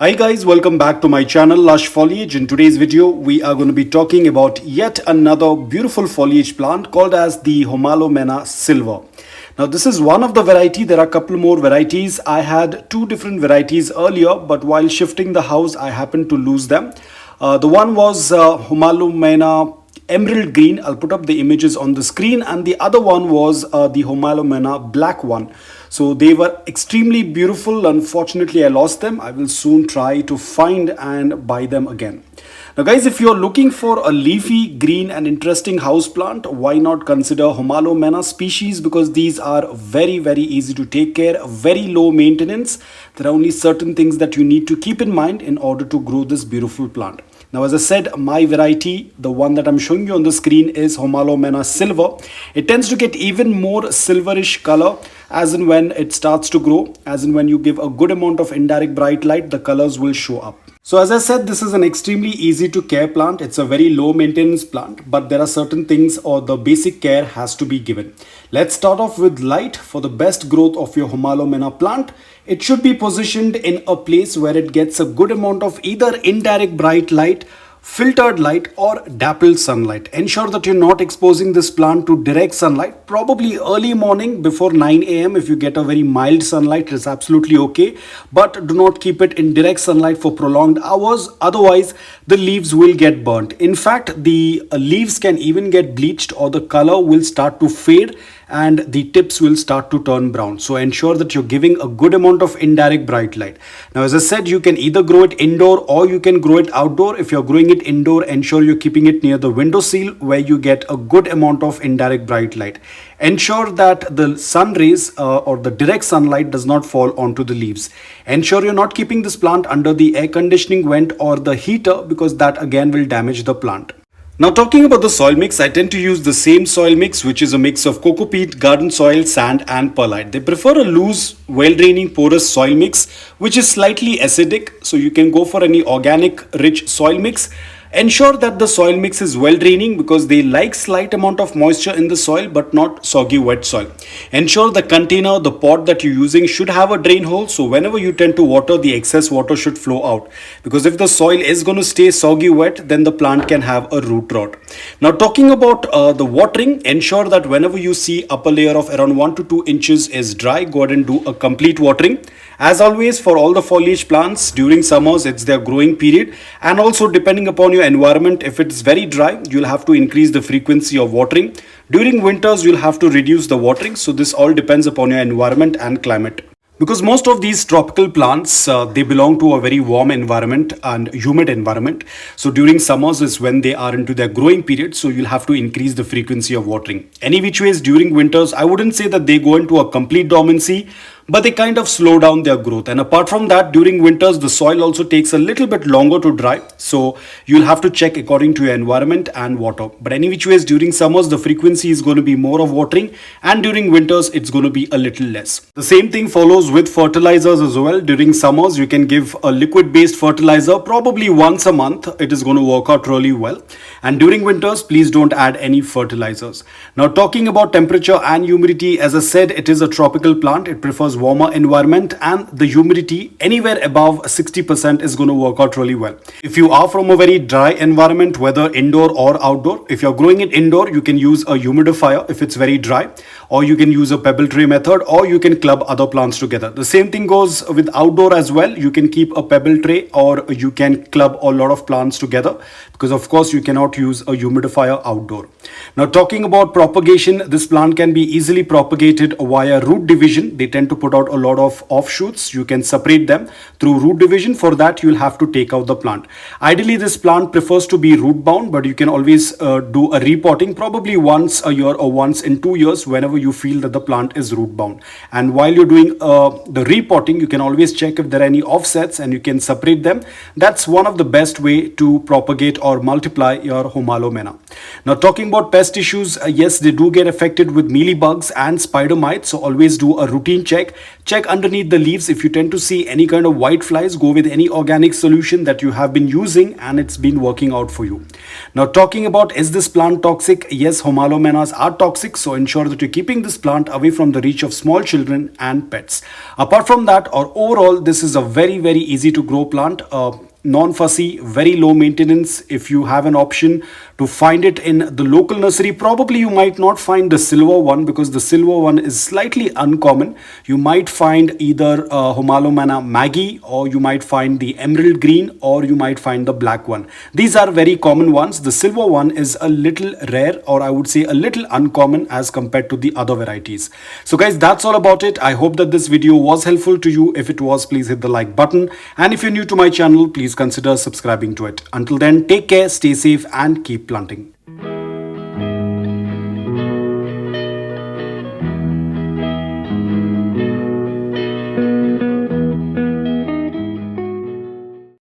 Hi guys, welcome back to my channel Lush Foliage. In today's video, we are going to be talking about yet another beautiful foliage plant called as the Homalomena silver. Now this is one of the variety. There are a couple more varieties. I had two different varieties earlier, but while shifting the house, I happened to lose them. The one was Homalomena emerald green. I'll put up the images on the screen, and the other one was the Homalomena black one. So they were extremely beautiful. Unfortunately, I lost them. I will soon try to find and buy them again. Now guys, if you're looking for a leafy green and interesting house plant, why not consider Homalomena species, because these are very easy to take care, very low maintenance. There are only certain things that you need to keep in mind in order to grow this beautiful plant. Now, as I said, my variety, the one that I'm showing you on the screen, is Homalomena silver. It tends to get even more silverish color as in when it starts to grow, as in when you give a good amount of indirect bright light, the colors will show up. So as I said, this is an extremely easy to care plant. It's a very low maintenance plant, but there are certain things or the basic care has to be given. Let's start off with light. For the best growth of your Homalomena plant, it should be positioned in a place where it gets a good amount of either indirect bright light, filtered light, or dappled sunlight. Ensure that you're not exposing this plant to direct sunlight. Probably early morning before 9 a.m. if you get a very mild sunlight, it's absolutely okay, but do not keep it in direct sunlight for prolonged hours, otherwise the leaves will get burnt. In fact, the leaves can even get bleached, or the color will start to fade and the tips will start to turn brown. So ensure that you're giving a good amount of indirect bright light. Now, as I said, you can either grow it indoor or you can grow it outdoor. If you're growing it indoor, ensure you're keeping it near the windowsill where you get a good amount of indirect bright light. Ensure that the sun rays or the direct sunlight does not fall onto the leaves. Ensure you're not keeping this plant under the air conditioning vent or the heater, because that again will damage the plant. Now, talking about the soil mix, I tend to use the same soil mix, which is a mix of coco peat, garden soil, sand and perlite. They prefer a loose, well-draining, porous soil mix, which is slightly acidic. So you can go for any organic, rich soil mix. Ensure that the soil mix is well draining, because they like slight amount of moisture in the soil but not soggy wet soil. Ensure the container, the pot that you're using should have a drain hole, so whenever you tend to water, the excess water should flow out, because if the soil is going to stay soggy wet, then the plant can have a root rot. Now, talking about the watering, ensure that whenever you see upper layer of around 1 to 2 inches is dry, go ahead and do a complete watering. As always, for all the foliage plants, during summers it's their growing period, and also depending upon your environment, if it's very dry, you'll have to increase the frequency of watering. During winters, you'll have to reduce the watering. So this all depends upon your environment and climate. Because most of these tropical plants, they belong to a very warm environment and humid environment. So during summers is when they are into their growing period. So you'll have to increase the frequency of watering. Any which ways, during winters, I wouldn't say that they go into a complete dormancy, but they kind of slow down their growth. And apart from that, during winters, the soil also takes a little bit longer to dry. So you'll have to check according to your environment and water. But any which ways, during summers, the frequency is going to be more of watering, and during winters, it's going to be a little less. The same thing follows with fertilizers as well. During summers, you can give a liquid-based fertilizer probably once a month. It is going to work out really well. And during winters, please don't add any fertilizers. Now, talking about temperature and humidity, as I said, it is a tropical plant. It prefers warmer environment, and the humidity anywhere above 60% is going to work out really well. If you are from a very dry environment, whether indoor or outdoor, if you're growing it indoor, you can use a humidifier if it's very dry, or you can use a pebble tray method, or you can club other plants together. The same thing goes with outdoor as well. You can keep a pebble tray, or you can club a lot of plants together, because of course you cannot use a humidifier outdoor. Now, talking about propagation, this plant can be easily propagated via root division. They tend to put out a lot of offshoots. You can separate them through root division. For that, you'll have to take out the plant. Ideally, this plant prefers to be root bound, but you can always do a repotting probably once a year or once in 2 years whenever you feel that the plant is root bound. And while you're doing the repotting, you can always check if there are any offsets and you can separate them. That's one of the best way to propagate or multiply your Homalomena. Now, talking about pest issues, yes, they do get affected with mealybugs and spider mites. So always do a routine check. check underneath the leaves. If you tend to see any kind of white flies, go with any organic solution that you have been using and it's been working out for you. Now, talking about, is this plant toxic? Yes, Homalomenas are toxic, so ensure that you're keeping this plant away from the reach of small children and pets. Apart from that, or overall, this is a very easy to grow plant. Non-fussy, very low maintenance. If you have an option to find it in the local nursery, probably you might not find the silver one, because the silver one is slightly uncommon. You might find either Homalomena Maggie, or you might find the emerald green, or you might find the black one. These are very common ones. The silver one is a little rare, or I would say a little uncommon as compared to the other varieties. So guys, that's all about it. I hope that this video was helpful to you. If it was, please hit the like button, and if you're new to my channel, please consider subscribing to it. Until then, take care, stay safe, and keep planting.